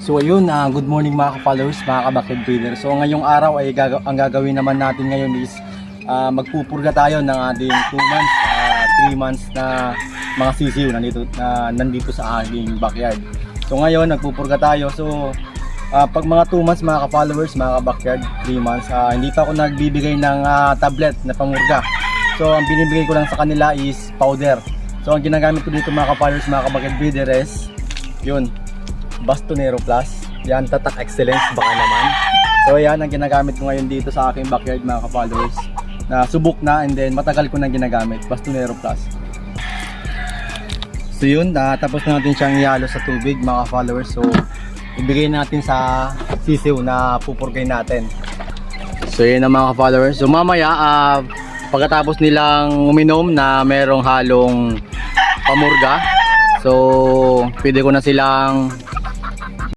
So ayun, good morning mga ka-followers, mga ka-backyard breeder. So ngayong araw ay ang gagawin naman natin ngayon is magpupurga tayo ng ating 2 months, 3 months na mga sisiw nandito sa aking backyard. So ngayon nagpupurga tayo. So pag mga 2 months mga ka-followers, mga ka-backyard, 3 months, hindi pa ako nagbibigay ng tablet na pamurga. So ang binibigay ko lang sa kanila is powder. So ang ginagamit ko dito mga ka-followers, mga ka-backyard breeder is yun, Bastonero Plus. Yan, Tatak Excellence baka naman. So yan ang ginagamit ko ngayon dito sa aking backyard mga ka-followers. Na subok na and then matagal ko nang ginagamit, Bastonero Plus. So yun, tapos na natin siyang ihalo sa tubig mga ka-followers. So ibigay natin sa sisiw na pupurgay natin. So yun ang mga ka-followers. So mamaya pagkatapos nilang uminom na merong halong pamurga, so pwede ko na silang